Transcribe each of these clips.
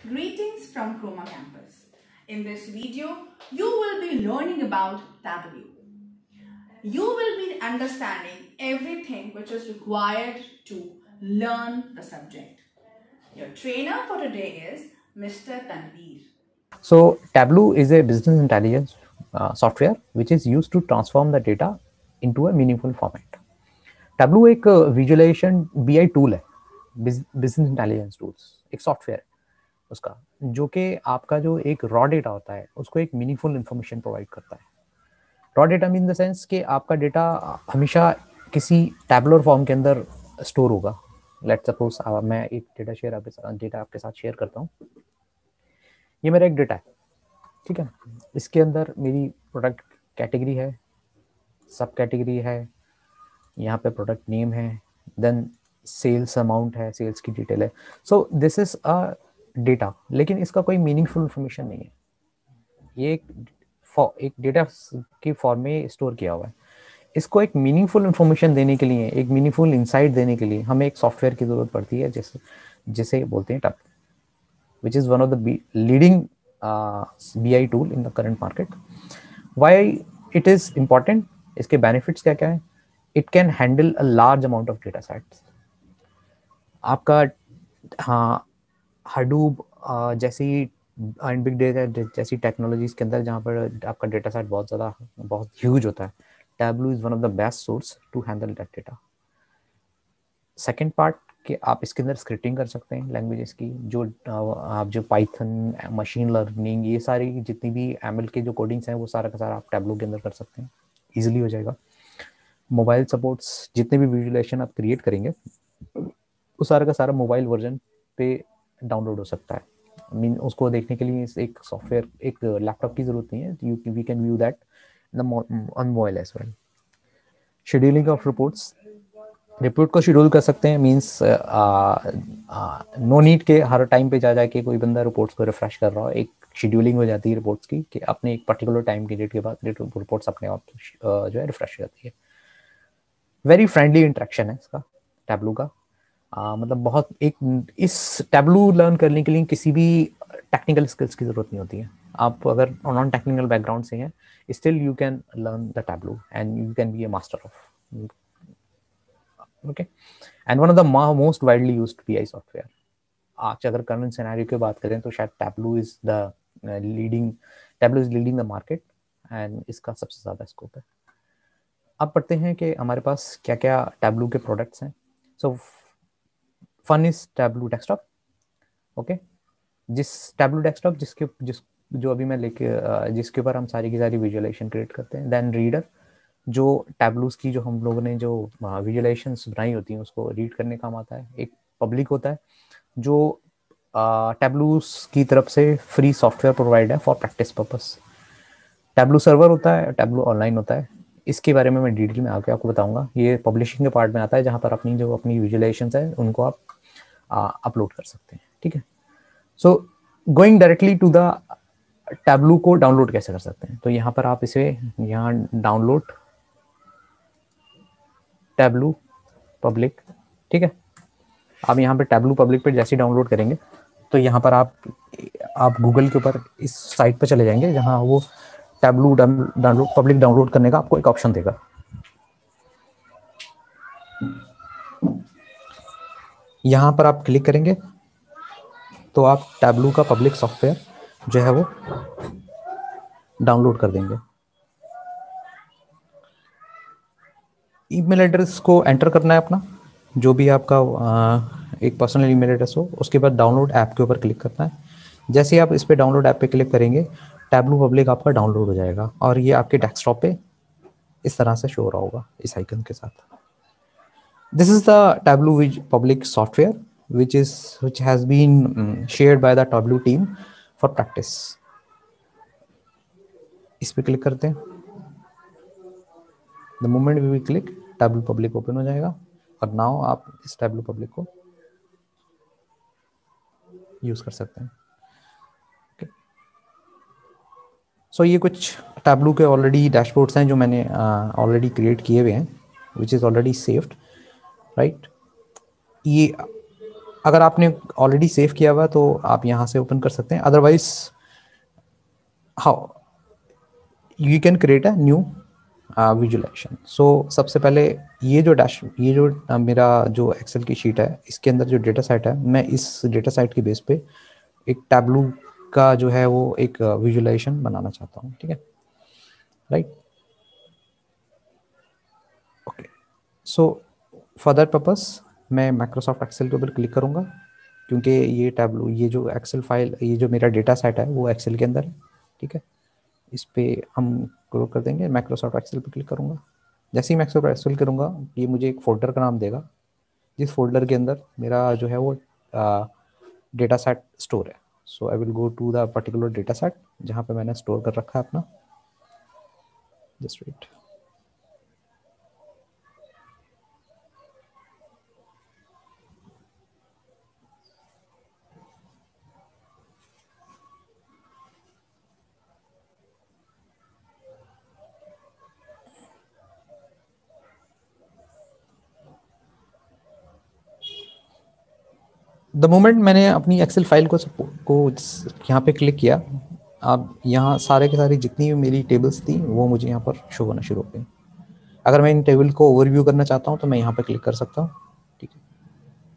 Greetings from Chroma Campus. In this video, you will be learning about Tableau. You will be understanding everything which is required to learn the subject. Your trainer for today is Mr. Tanveer. So Tableau is a business intelligence software which is used to transform the data into a meaningful format. Tableau एक visualisation BI tool है, business intelligence tools एक software है उसका, जो कि आपका जो एक रॉ डेटा होता है उसको एक मीनिंगफुल इंफॉर्मेशन प्रोवाइड करता है. Raw data mean the sense कि आपका डेटा हमेशा किसी टैबुलर फॉर्म के अंदर स्टोर होगा. लेट्स सपोज मैं एक डेटा आपके साथ शेयर करता हूँ. ये मेरा एक डेटा है, ठीक है. इसके अंदर मेरी प्रोडक्ट कैटेगरी है, सब कैटेगरी है, यहाँ पे प्रोडक्ट नेम है, देन सेल्स अमाउंट है, सेल्स की डिटेल है. So this is a data, लेकिन इसका कोई मीनिंगफुल इंफॉर्मेशन नहीं है. ये एक डेटा के फॉर्म में स्टोर किया हुआ है. इसको एक मीनिंगफुल इंफॉर्मेशन देने के लिए, एक मीनिंगफुल इंसाइट देने के लिए हमें एक सॉफ्टवेयर की जरूरत पड़ती है, जिसे बोलते हैं Tableau, which is one of the leading BI tool in the current market. Why it is important? इसके benefits क्या क्या है? It can handle a large amount of data sets. आपका हाँ Hadoop जैसी एंड बिग डेटा जैसी technologies के अंदर जहाँ पर आपका डेटा सेट बहुत ह्यूज होता है, Tableau is one of the best source to handle that data. Second part कि आप इसके अंदर स्क्रिप्टिंग कर सकते हैं लैंग्वेजेस की, जो आप जो पाइथन, मशीन लर्निंग, ये सारी जितनी भी एमएल के जो कोडिंग्स हैं वो सारा का सारा आप टैब्लो के अंदर कर सकते हैं. इजीली हो जाएगा. मोबाइल सपोर्ट्स, जितने भी विजुअलाइजेशन आप क्रिएट करेंगे वो सारा का सारा मोबाइल वर्जन पे डाउनलोड हो सकता है. मीन उसको देखने के लिए एक सॉफ्टवेयर, एक लैपटॉप की जरूरत नहीं है. We can view that on mobile as well. Scheduling of reports, report को शेड्यूल कर सकते हैं. मींस नो नीड के हर टाइम पे जा जाके कोई बंदा रिपोर्ट्स को रिफ्रेश कर रहा हो. एक शेड्यूलिंग हो जाती है रिपोर्ट्स की कि अपने एक पर्टिकुलर टाइम की डेट के बाद रिपोर्ट्स अपने आप जो है रिफ्रेश हो जाती है. वेरी फ्रेंडली इंटरेक्शन है इसका टैब्लू का. मतलब बहुत एक इस टैब्लू लर्न करने के लिए किसी भी टेक्निकल स्किल्स की जरूरत नहीं होती है. आप अगर नॉन टेक्निकल बैकग्राउंड से हैं, still you can learn the tableau and you can be A master of. Okay, and one of the most widely used BI software. आज अगर करंट सिनेरियो की बात करें तो शायद Tableau is leading the market and इसका सबसे ज़्यादा स्कोप है. अब पढ़ते हैं कि हमारे पास क्या क्या Tableau के प्रोडक्ट्स हैं. So fun is Tableau desktop. Okay, जिस Tableau डेस्कटॉप जो अभी मैं जिसके ऊपर हम सारी की सारी विजुअलाइजेशन क्रिएट करते हैं. देन रीडर, जो टैब्लूस की जो हम लोगों ने जो विजुअलाइजेशंस बनाई होती हैं उसको रीड करने काम आता है. एक पब्लिक होता है जो टैब्लूस की तरफ से फ्री सॉफ्टवेयर प्रोवाइड है for practice purpose. Tableau server होता है, टैब्लू ऑनलाइन होता है. इसके बारे में मैं डिटेल में आके आपको बताऊंगा. ये पब्लिशिंग के पार्ट में आता है जहाँ पर अपनी विजुअलाइजेशंस है उनको आप अपलोड कर सकते हैं. ठीक है. So going directly to the Tableau को डाउनलोड कैसे कर सकते हैं, तो यहाँ पर आप इसे यहाँ डाउनलोड टैब्लू पब्लिक. ठीक है. आप यहाँ पे टैब्लू पब्लिक पे जैसे डाउनलोड करेंगे तो यहाँ पर आप गूगल के ऊपर इस साइट पे चले जाएंगे जहाँ वो टैब्लू पब्लिक डाउनलोड करने का आपको एक ऑप्शन देगा. यहाँ पर आप क्लिक करेंगे तो आप टैब्लू का पब्लिक सॉफ्टवेयर जो है वो डाउनलोड कर देंगे. ईमेल एड्रेस को एंटर करना है अपना, जो भी आपका एक पर्सनल ईमेल एड्रेस हो. उसके बाद डाउनलोड ऐप के ऊपर क्लिक करना है. जैसे ही आप इस पे डाउनलोड ऐप पे क्लिक करेंगे टैब्लू पब्लिक आपका डाउनलोड हो जाएगा और ये आपके डेस्कटॉप पे इस तरह से शो हो रहा होगा इस आइकन के साथ. This is the tableau public software which has been shared by the Tableau team for practice. इस पे क्लिक करते हैं. The moment we will click, Tableau public open हो जाएगा और now आप इस Tableau public को यूज कर सकते हैं. सो ये कुछ Tableau के ऑलरेडी डैशबोर्ड्स हैं जो मैंने ऑलरेडी क्रिएट किए हुए हैं, which is already saved, right. ये अगर आपने ऑलरेडी सेव किया हुआ तो आप यहाँ से ओपन कर सकते हैं, otherwise how you can create a new visualisation. So सबसे पहले ये जो मेरा जो एक्सेल की शीट है, इसके अंदर जो डेटा सेट है, मैं इस डेटा सेट के बेस पे एक टैब्लू का जो है वो एक विजुअलाइजेशन बनाना चाहता हूँ, ठीक है, right. Okay, so for that purpose मैं माइक्रोसॉफ्ट एक्सेल के ऊपर क्लिक करूँगा, क्योंकि ये टैब्लू, ये जो एक्सेल फाइल, ये जो मेरा डेटा सेट है वो एक्सेल के अंदर है, ठीक है। इस पे हम क्लिक कर देंगे, माइक्रोसॉफ्ट एक्सेल पे क्लिक करूँगा। जैसे ही माइक्रोसॉफ्ट एक्सेल करूँगा, ये मुझे एक फोल्डर का नाम देगा, जिस फोल्डर के अंदर मेरा जो है वो डेटा सेट स्टोर है। So I will go to the particular data set जहाँ पे मैंने स्टोर कर रखा है अपना। Just wait. द मोमेंट मैंने अपनी एक्सेल फाइल को यहाँ पे क्लिक किया, अब यहाँ सारे के सारे जितनी भी मेरी टेबल्स थी वो मुझे यहाँ पर शो होना शुरू हो गई। अगर मैं इन टेबल को ओवरव्यू करना चाहता हूँ तो मैं यहाँ पे क्लिक कर सकता हूँ, ठीक है।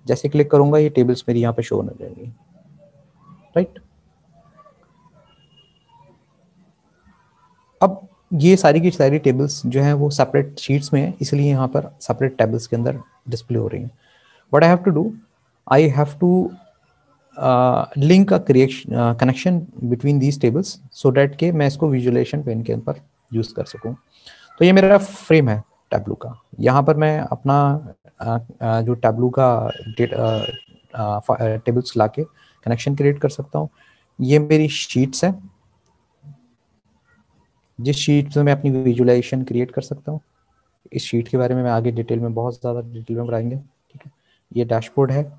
जैसे क्लिक करूँगा ये टेबल्स मेरी यहाँ पे शो होने लगेंगी, राइट। अब ये सारी की सारी टेबल्स जो हैं वो सेपरेट शीट्स में है, इसलिए यहाँ पर सेपरेट टेबल्स के अंदर डिस्प्ले हो रही हैं। What I have to do, I have to link a creation connection between these tables so that के मैं इसको विजुअलाइजेशन पेन के ऊपर यूज़ कर सकूँ। तो ये मेरा फ्रेम है टैब्लू का। यहाँ पर मैं अपना जो टैब्लू का टेबल्स ला के कनेक्शन क्रिएट कर सकता हूँ। ये मेरी शीट्स है, जिस शीट से मैं अपनी विजुअलाइजेशन क्रिएट कर सकता हूँ। इस शीट के बारे में मैं आगे डिटेल में, बहुत ज़्यादा डिटेल में पढ़ाएंगे, ठीक है। ये डैशबोर्ड है,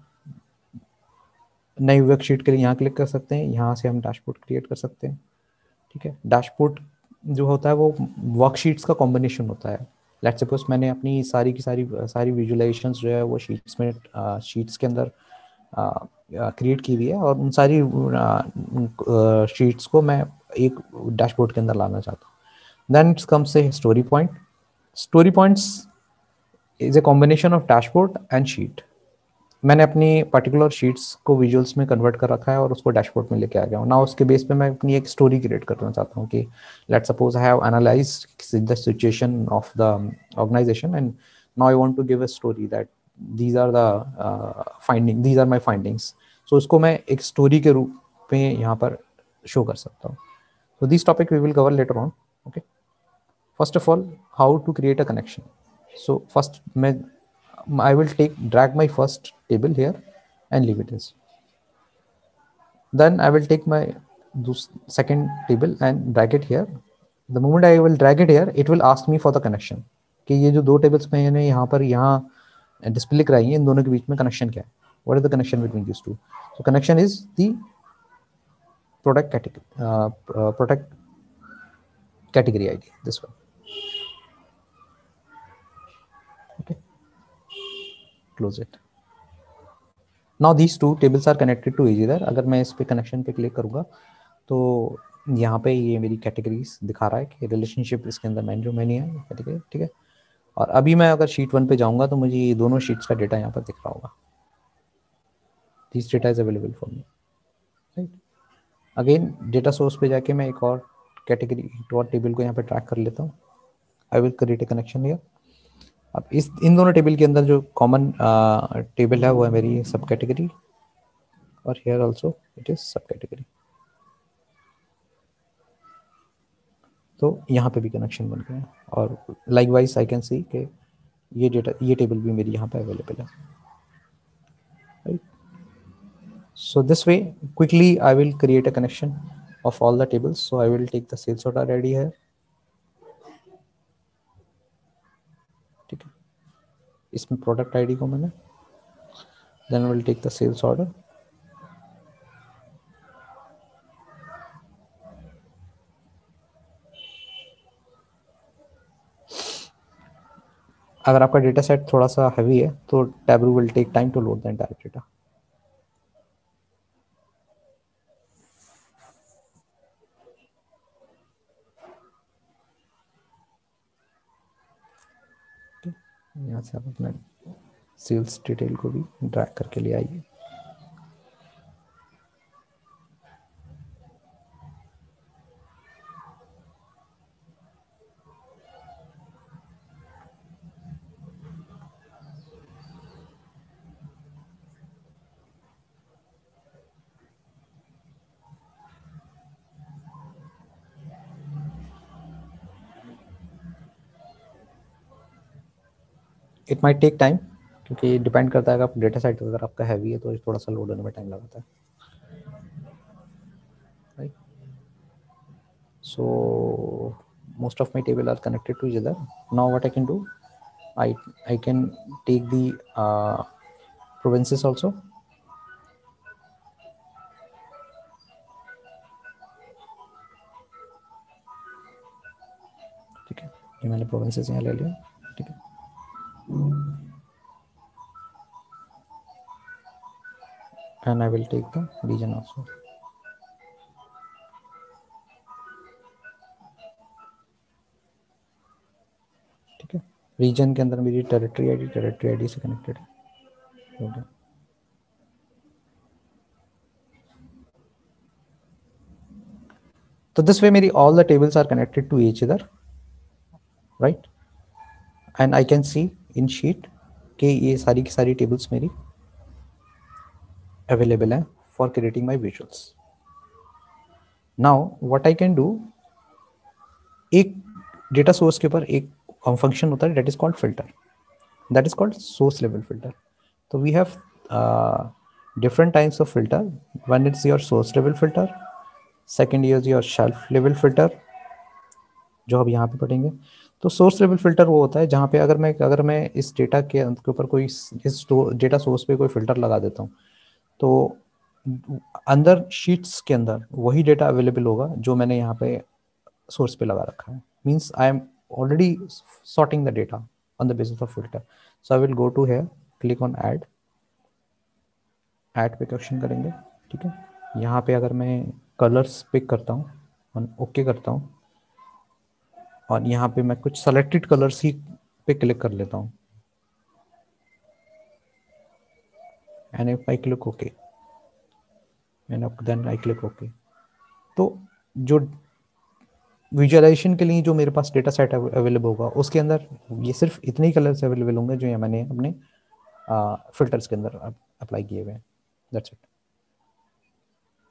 नई वर्कशीट के लिए यहाँ क्लिक कर सकते हैं, यहाँ से हम डैशबोर्ड क्रिएट कर सकते हैं, ठीक है। डैशबोर्ड जो होता है वो वर्कशीट्स का कॉम्बिनेशन होता है। लेट्स सपोज मैंने अपनी सारी की सारी विजुअलाइजेशंस जो है वो शीट्स के अंदर क्रिएट की हुई है, और उन सारी शीट्स को मैं एक डैशबोर्ड के अंदर लाना चाहता हूँ। देन इट्स कम्स से story point. Story points is a combination of dashboard and sheet. मैंने अपनी पर्टिकुलर शीट्स को विजुअल्स में कन्वर्ट कर रखा है और उसको डैशबोर्ड में लेके आ गया हूँ ना। उसके बेस पे मैं अपनी एक स्टोरी क्रिएट करना चाहता हूँ कि let's suppose I have analysed the situation of the organisation and now I want to give a story that these are the finding, these are my findings. So इसको मैं एक स्टोरी के रूप में यहाँ पर शो कर सकता हूँ। So this topic we will cover later on. Okay. First of all, how to create a connection. So first, I will drag my first table here and leave it as. Then I will take my second table and drag it here. The moment I will drag it here, it will ask me for the connection. कि ये जो दो tables मैंने यहाँ display कराई है, इन दोनों के बीच में कनेक्शन क्या है? What is the connection between these two? So connection is the product category ID. This one. Okay. Close it. Now these two tables are connected to each other. अगर मैं इस पे कनेक्शन पे क्लिक करूँगा तो यहाँ पे ये मेरी कैटेगरीज दिखा रहा है कि रिलेशनशिप इसके अंदर मैंने है कैटेगरी, ठीक है। और अभी मैं अगर शीट 1 पे जाऊँगा तो मुझे ये दोनों शीट्स का डेटा यहाँ पर दिख रहा होगा। This data is available for me, right. Again data source पे जाके मैं एक और कैटेगरी, एक और टेबल को यहाँ पे ट्रैक कर लेता हूँ। I will create a connection here. अब इन दोनों टेबल के अंदर जो कॉमन टेबल है वो है मेरी सब कैटेगरी, और here also it is subcategory। तो यहाँ पे भी कनेक्शन बन गया, और likewise I can see कि ये टेबल भी मेरी यहाँ पे अवेलेबल है, right? So this way quickly I will create a connection of all the tables. So I will take the sales order ID here, ठीक है। इसमें प्रोडक्ट आईडी को मैंने, then I will take the sales order, अगर आपका data set थोड़ा सा heavy है तो Tableau will take time to load the entire data. यहाँ से आप अपना सेल्स डिटेल को भी ड्रैग करके ले आइए। इट माइट टेक टाइम, क्योंकि डिपेंड करता है कि आप डेटा सेट अगर आपका हैवी है तो थोड़ा सा लोड होने में टाइम लगाता है, right. So most of my table are connected to each other. Now what I can do, I can take the provinces also. ठीक है, ये मैंने provinces यहाँ ले लिया, ठीक है। And I will take the region also. ठीक है, रीजन के अंदर मेरी टेरिटरी आईडी से कनेक्टेड है। तो दिस वे मेरी all the tables are connected to each other, right? And I can see in sheet कि ये सारी की सारी tables मेरी available हैं for creating my visuals. Now what I can do, एक डेटा सोर्स के ऊपर एक फंक्शन होता है that is called filter, that is called source level filter. So we have different types of filter. One is your source level filter, second is your shelf level filter, जो अब यहाँ पे पढ़ेंगे। तो सोर्स लेवल फिल्टर वो होता है जहाँ पे अगर मैं इस डेटा के ऊपर कोई इस डेटा सोर्स पे कोई फिल्टर लगा देता हूँ तो अंदर शीट्स के अंदर वही डेटा अवेलेबल होगा जो मैंने यहाँ पे सोर्स पे लगा रखा है। Means I am already sorting the data on the basis of filter. So I will go to here, click on add पे क्वेश्चन करेंगे, ठीक है। यहाँ पे अगर मैं कलर्स पिक करता हूँ, ओके करता हूँ, और यहाँ पे मैं कुछ सेलेक्टेड कलर्स ही पे क्लिक कर लेता हूँ, and if I click okay and then I click okay, तो जो विजुअलाइजेशन के लिए जो मेरे पास डेटा सेट अवेलेबल होगा उसके अंदर ये सिर्फ इतने ही कलर्स अवेलेबल होंगे जो मैंने अपने फिल्टर्स के अंदर अप्लाई किए हुए हैं। That's it.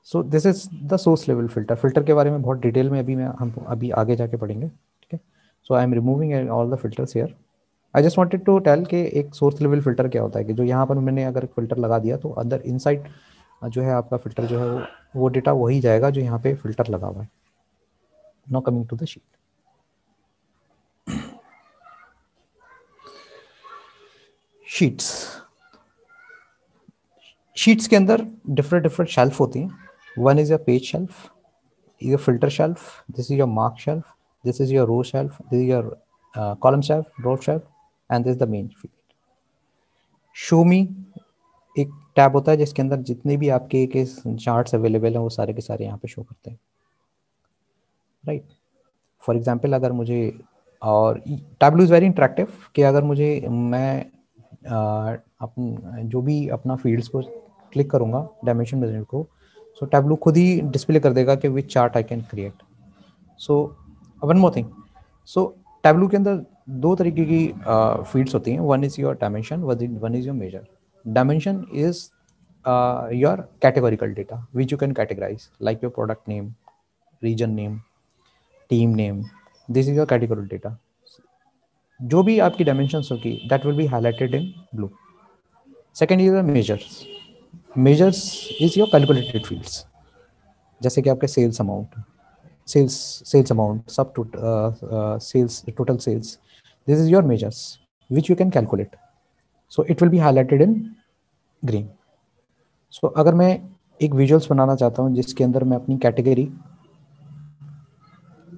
So this is the source level filter. Filter के बारे में बहुत डिटेल में हम अभी आगे जाके पढ़ेंगे, ठीक है। So I am removing all the filters here. I just wanted to tell कि एक सोर्स लेवल फिल्टर क्या होता है, कि जो यहाँ पर मैंने अगर फिल्टर लगा दिया तो अंदर इनसाइड जो है आपका फिल्टर जो है वो डेटा वही जाएगा जो यहाँ पे फिल्टर लगा हुआ है। Now coming to the sheet. Sheets के अंदर डिफरेंट शेल्फ होती हैं। One is your page shelf, your filter shelf, this is your mark shelf, this is your row shelf, this is your column shelf, row shelf, and this is the main field. show me एक tab होता है जिसके अंदर जितने भी आपके के charts available हैं वो सारे के सारे यहाँ पे शो करते हैं, राइट। फॉर एग्जांपल अगर मुझे, और टैबलू इज़ वेरी इंटरेक्टिव, कि अगर मुझे मैं जो भी अपना फील्ड्स को क्लिक करूँगा डायमेंशन मेजर को, सो टैबलू खुद ही डिस्प्ले कर देगा कि which chart I can create. So one more thing, so Tableau के अंदर दो तरीके की फील्ड्स होती हैं। One is your dimension, one is your measure. Dimension is your categorical data which you can categorise, like your product name, region name, team name, this is your categorical data. जो भी आपकी dimensions होगी that will be highlighted in blue. Second is the measures. Measures is your calculated fields, जैसे कि आपके sales amount, sales amount, sales, total sales. This is your measures which you can calculate. So it will be highlighted in green. So अगर मैं एक visuals बनाना चाहता हूँ जिसके अंदर मैं अपनी कैटेगरी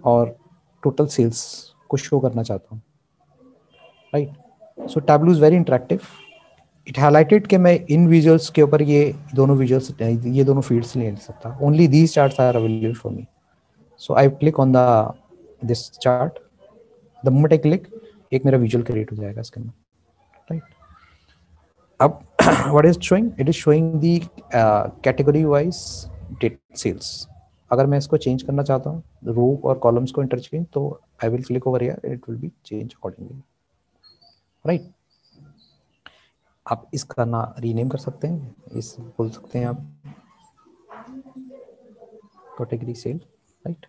और टोटल सेल्स को शो करना चाहता हूँ, right. So tableau is very interactive. It highlighted कि मैं इन विजुअल्स के ऊपर ये दोनों फील्ड्स ले सकता। Only these charts are available for me. So I click on this chart. The moment I click, एक मेरा विजुअल क्रिएट हो जाएगा इसके अंदर। what is showing? It is showing the category wise data sales. अगर मैं इसको चेंज करना चाहता हूँ रो और कॉलम्स को इंटरचेंज, तो आई will click over here, it will be change accordingly, right. आप इसका ना रीनेम कर सकते हैं, इस बोल सकते हैं आप कैटेगरी सेल, राइट।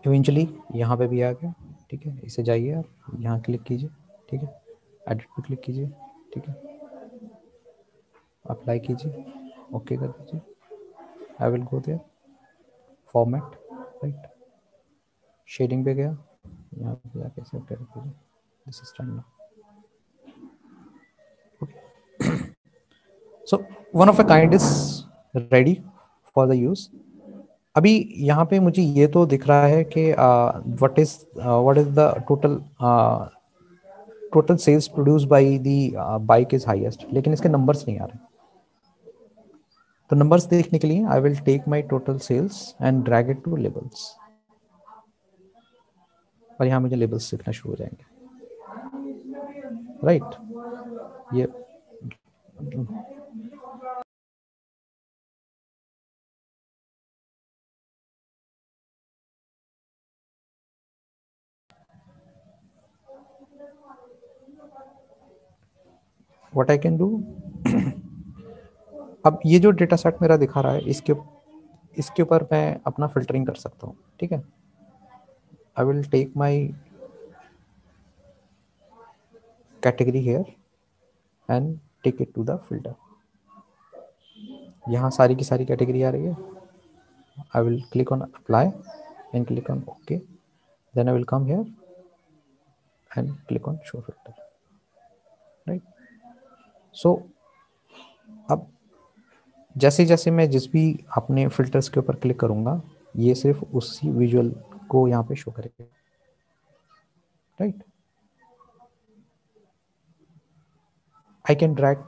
इवेंचुअली यहाँ पे भी आ गया, ठीक है। इसे जाइए आप यहाँ क्लिक कीजिए, ठीक है, एडिट पे क्लिक कीजिए, ठीक है, अप्लाई कीजिए, ओके कर दीजिए, I will go there, format, right, shading पे गया, यहाँ पे जाके सेव कर दीजिए, this is done now. So one of a kind is ready for the use. अभी यहाँ पे मुझे ये तो दिख रहा है कि what is the total sales produce by the bike is highest, लेकिन इसके नंबर्स नहीं आ रहे। तो नंबर्स देखने के लिए I will take my total sales and drag it to labels, और यहाँ मुझे लेबल्स दिखना शुरू हो जाएंगे, राइट। ये व्हाट आई कैन डू, अब ये जो डेटा सेट मेरा दिखा रहा है, इसके ऊपर मैं अपना फिल्टरिंग कर सकता हूँ, ठीक है। I will take my category here and take it to the filter. यहाँ सारी की सारी कैटेगरी आ रही है, I will click on apply and click on okay, then I will come here and click on show filter, right. So अब जैसे जैसे मैं जिस भी अपने फिल्टर्स के ऊपर क्लिक करूंगा, ये सिर्फ उसी विजुअल को यहाँ पे शो करेगा, right. I can drag,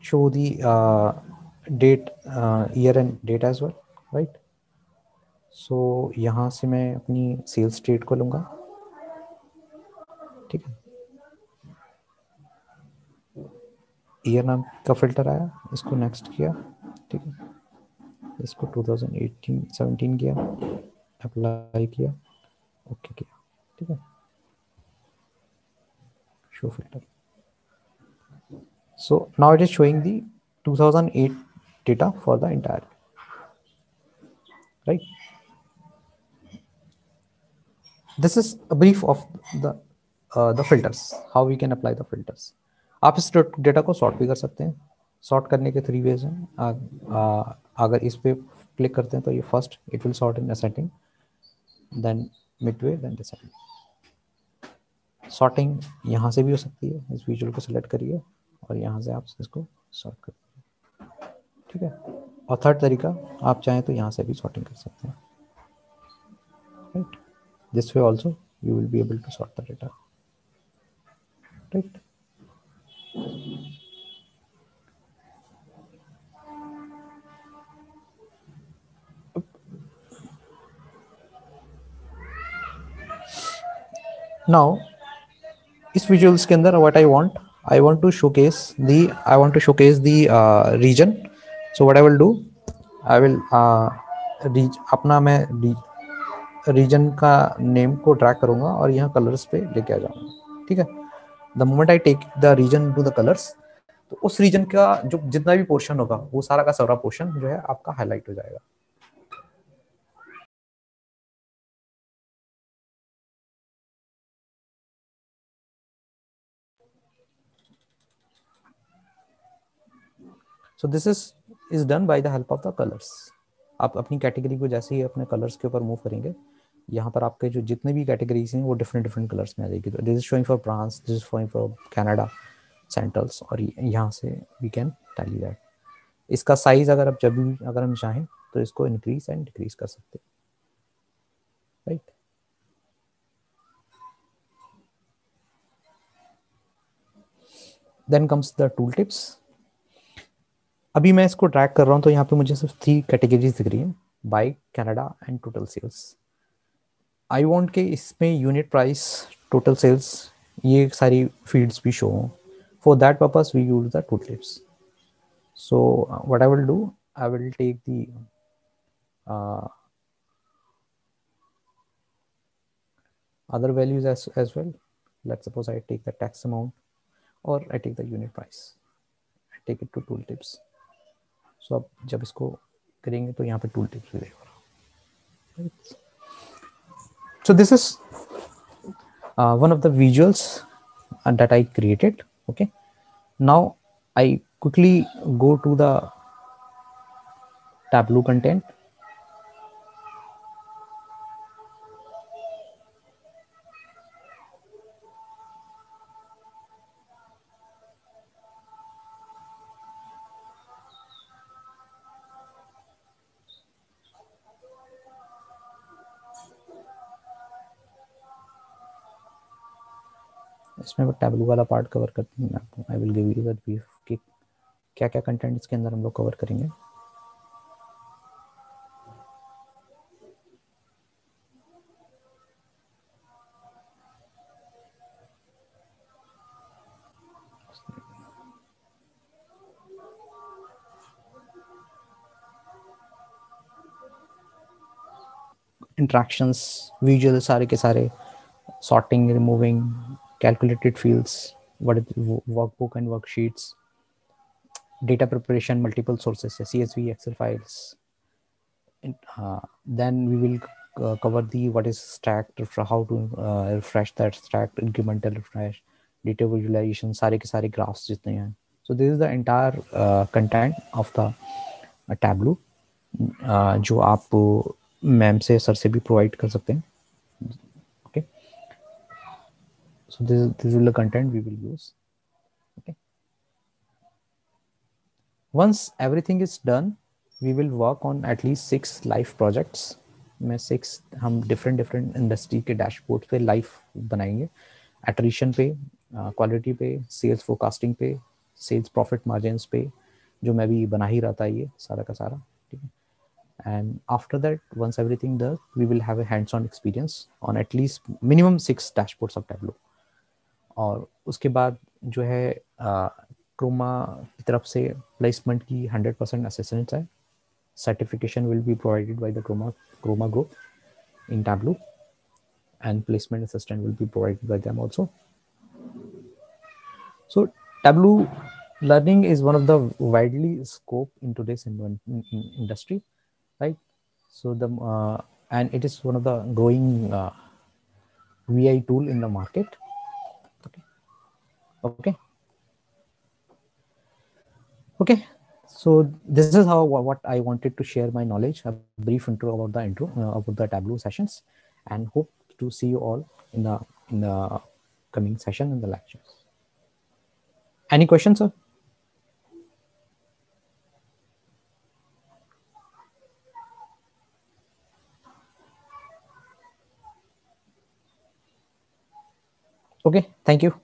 show the date, year and date as well, right? So यहाँ से मैं अपनी सेल्स डेट को लूँगा, ठीक है। ईयर नाम का फिल्टर आया, इसको नेक्स्ट किया, ठीक है, इसको 2018-17 किया, अप्लाई किया, ओके किया, ठीक है, show filter. So now it is showing the 2008 data for the entire, right? This is a brief of the filters, how we can apply the filters. आप इस डेटा को सॉर्ट भी कर सकते हैं। सॉर्ट करने के 3 वेज हैं। अगर इस पे क्लिक करते हैं तो ये first it will sort in ascending, then midway, then descending. Sorting यहाँ से भी हो सकती है, इस विजुअल को सिलेक्ट करिए और यहाँ से आप इसको सॉर्ट करिए, ठीक है। और थर्ड तरीका, आप चाहें तो यहाँ से भी सॉर्टिंग कर सकते हैं, right. This way also you will be able to sort the data, right? Now इस visuals के अंदर what I want to showcase the region. So what I will do, I will अपना मैं रीजन का name को drag करूंगा और यहाँ कलर्स पे लेके आ जाऊंगा, ठीक है। The moment I take the region to the colours, तो उस रीजन का जो जितना भी पोर्शन होगा वो सारा का सारा पोर्शन जो है आपका हाईलाइट हो जाएगा। So this is done by the help of the colours. आप अपनी कैटेगरी को जैसे ही अपने कलर्स के ऊपर मूव करेंगे, यहाँ पर आपके जो जितने भी कैटेगरीज हैं वो डिफरेंट डिफरेंट कलर्स में आ जाएगी। तो this is showing for France, this is showing for Canada centrals, और यहाँ से वी कैन टैली दैट। इसका साइज अगर आप जब भी अगर हम चाहें तो इसको इंक्रीज एंड डिक्रीज कर सकते हैं, right. Then comes the tool tips. अभी मैं इसको ट्रैक कर रहा हूँ तो यहाँ पे मुझे सिर्फ 3 कैटेगरीज दिख रही हैं, bike, Canada and total sales. I want के इसमें यूनिट प्राइस, टोटल सेल्स, ये सारी फील्ड्स भी शो हों। For that purpose, we use the tooltips. So what I will do, I will take the other values as well. Let's suppose I take the tax amount or I take the unit price. I take it to tooltips. So अब जब इसको करेंगे तो यहाँ पे tooltips भी देगा. So this is one of the visuals that I created. Okay. Now I quickly go to the Tableau content. इसमें मैं टैबलू वाला पार्ट कवर करते हैं. I will give you that brief कि क्या क्या कंटेंट इसके अंदर हम लोग कवर करेंगे. इंट्रैक्शंस, विजुअल सारे के सारे, sorting, removing, calculated fields, what is workbook and worksheets, data preparation, multiple sources, CSV, Excel files. Then we will cover the what is stacked, how to refresh that stacked, incremental refresh, data visualization, सारे के सारे graphs जितने हैं. So this is the entire content of the Tableau जो आप ma'am से sir से भी प्रोवाइड कर सकते हैं. Okay. So this is the content we will use. Okay. Once everything is done, we will work on at least 6 live projects. में 6 हम different industry के dashboard पे live बनाएंगे. Attrition पे, quality पे, sales forecasting पे, sales profit margins पे, जो मैं भी बना ही रहा था ये सारा का सारा. ठीक है. And after that, once everything does, we will have a hands-on experience on at least minimum 6 dashboards of Tableau. और उसके बाद जो है क्रोमा की तरफ से प्लेसमेंट की 100% असिस्टेंस है. Certification will be provided by the chroma group in Tableau, and placement assistant will be provided by them also. So Tableau learning is one of the widely scope in today's industry, right? So and it is one of the growing VI tool in the market. Okay. So this is how what I wanted to share my knowledge, a brief intro about the Tableau sessions, and hope to see you all in the coming session in the lectures. Any questions, sir? Okay, thank you.